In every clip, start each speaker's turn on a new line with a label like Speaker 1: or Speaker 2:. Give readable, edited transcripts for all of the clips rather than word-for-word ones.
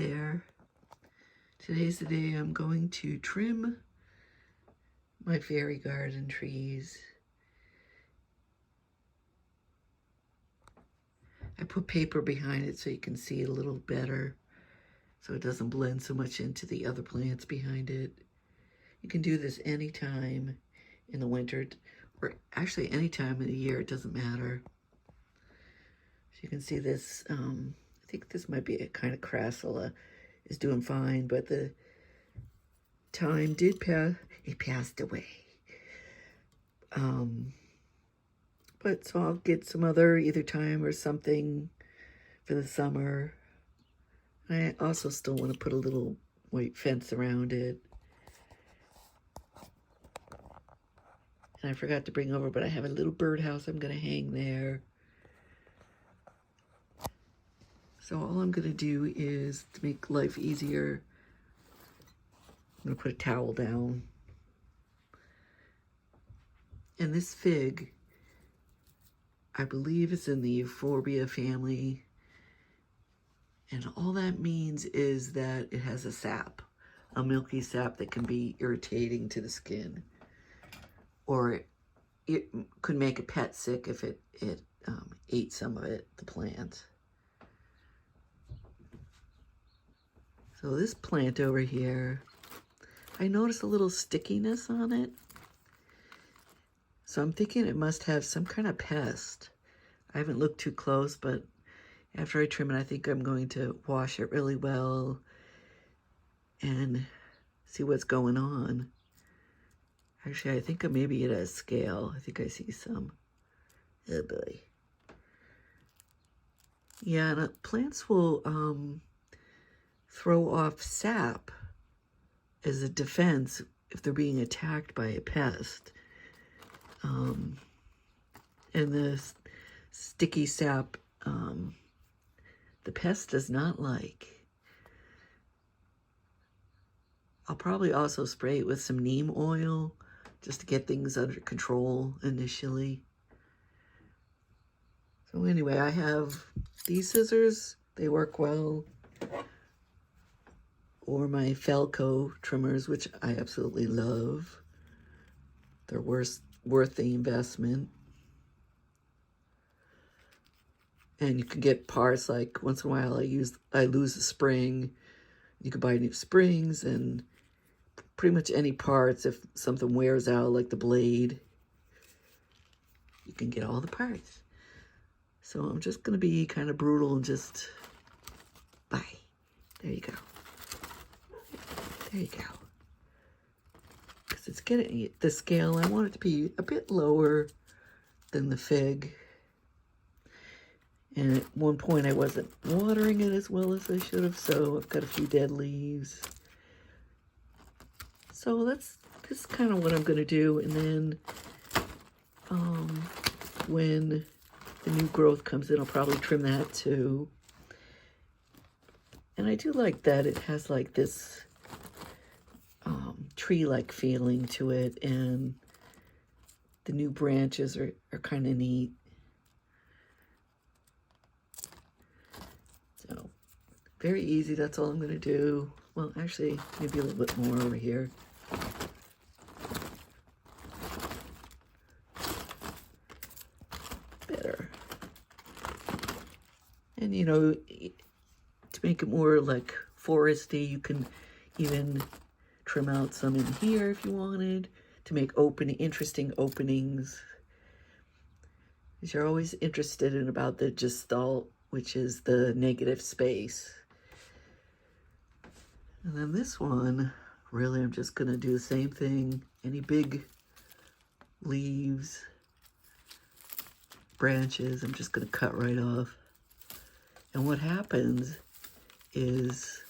Speaker 1: there. Today's the day I'm going to trim my fairy garden trees. I put paper behind it so you can see it a little better, so it doesn't blend so much into the other plants behind it. You can do this anytime in the winter, or actually any time of the year, it doesn't matter. So you can see this, I think this might be a kind of crassula, is doing fine, but the time did pass, it passed away. But so I'll get some other either time or something for the summer. I also still want to put a little white fence around it. And I forgot to bring over, but I have a little birdhouse I'm going to hang there. So all I'm going to do is, to make life easier, I'm going to put a towel down. And this fig, I believe it's in the Euphorbia family. And all that means is that it has a sap, a milky sap that can be irritating to the skin. Or it could make a pet sick if it ate some of it, the plant. So this plant over here, I noticed a little stickiness on it. So I'm thinking it must have some kind of pest. I haven't looked too close, but after I trim it, I think I'm going to wash it really well and see what's going on. Actually, I think maybe it has scale. I think I see some. Oh boy. Yeah, and plants will throw off sap as a defense if they're being attacked by a pest. And the sticky sap, the pest does not like. I'll probably also spray it with some neem oil just to get things under control initially. So anyway, I have these scissors. They work well. Or my Felco trimmers, which I absolutely love. They're worth the investment. And you can get parts, like once in a while I lose a spring. You can buy new springs and pretty much any parts. If something wears out, like the blade, you can get all the parts. So I'm just going to be kind of brutal and just, bye. There you go. There you go. Because it's getting the scale, I want it to be a bit lower than the fig. And at one point I wasn't watering it as well as I should have, so I've got a few dead leaves. So this is kind of what I'm going to do. And then when the new growth comes in, I'll probably trim that too. And I do like that it has like this tree-like feeling to it, and the new branches are kind of neat. So very easy. That's all I'm going to do. Well, actually, maybe a little bit more over here. Better. And you know, to make it more like foresty, you can even trim out some in here if you wanted to make interesting openings. Because you're always interested in about the gestalt, which is the negative space. And then this one, really, I'm just going to do the same thing. Any big leaves, branches, I'm just going to cut right off. And what happens is,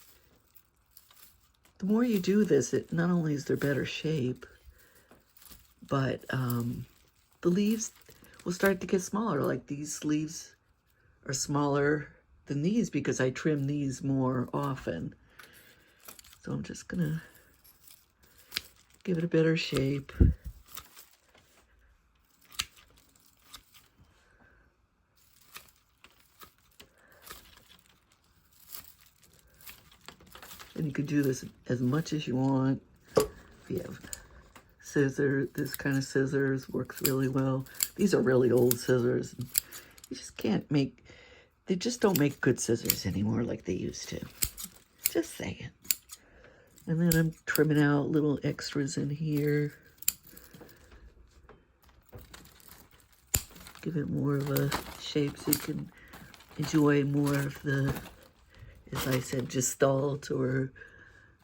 Speaker 1: the more you do this, it not only is there better shape, but the leaves will start to get smaller. Like these leaves are smaller than these because I trim these more often. So I'm just gonna give it a better shape. And you could do this as much as you want. If you have scissors, this kind of scissors works really well. These are really old scissors. You just can't make, they just don't make good scissors anymore like they used to. Just saying. And then I'm trimming out little extras in here. Give it more of a shape so you can enjoy more of the, as I said, gestalt or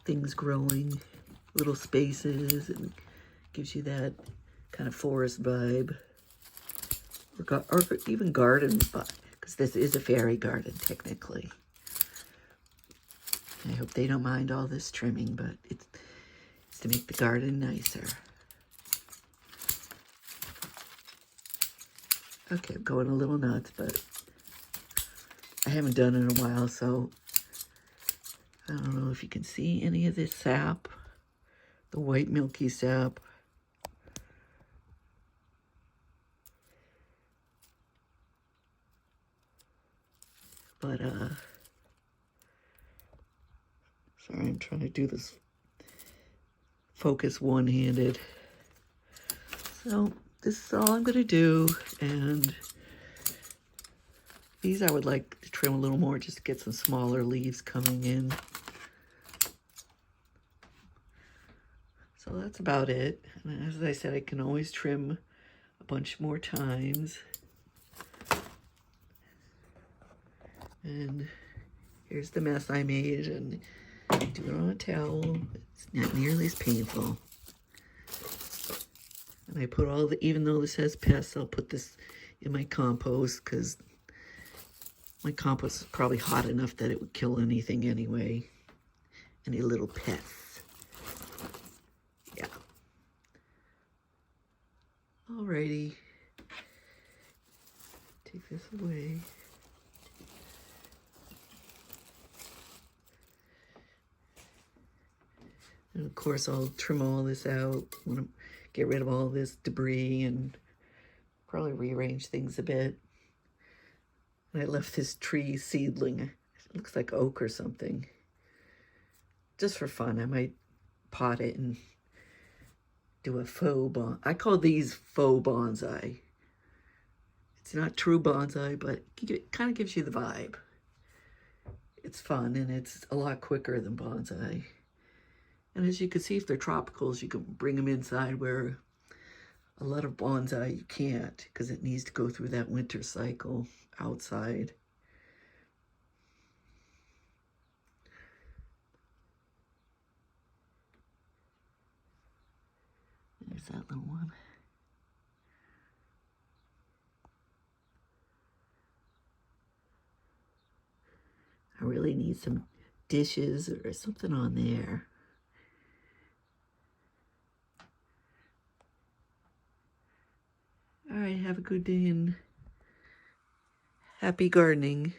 Speaker 1: things growing, little spaces, and gives you that kind of forest vibe. Or even garden vibe, because this is a fairy garden technically. I hope they don't mind all this trimming, but it's to make the garden nicer. Okay, I'm going a little nuts, but I haven't done it in a while, so I don't know if you can see any of this sap, the white milky sap. But, sorry, I'm trying to do this focus one-handed. So this is all I'm going to do, and these I would like to trim a little more just to get some smaller leaves coming in. So that's about it. And as I said, I can always trim a bunch more times. And here's the mess I made, and do it on a towel. It's not nearly as painful. And I put all the, even though this has pests, I'll put this in my compost because my compost is probably hot enough that it would kill anything anyway. Any little pests. Yeah. Alrighty. Take this away. And of course, I'll trim all this out. I want to get rid of all this debris and probably rearrange things a bit. And I left this tree seedling. It looks like oak or something. Just for fun, I might pot it and do a faux bonsai. I call these faux bonsai. It's not true bonsai, but it kind of gives you the vibe. It's fun, and it's a lot quicker than bonsai. And as you can see, if they're tropicals, you can bring them inside, where a lot of bonsai you can't, because it needs to go through that winter cycle outside. There's that little one. I really need some dishes or something on there. All right, have a good day and happy gardening.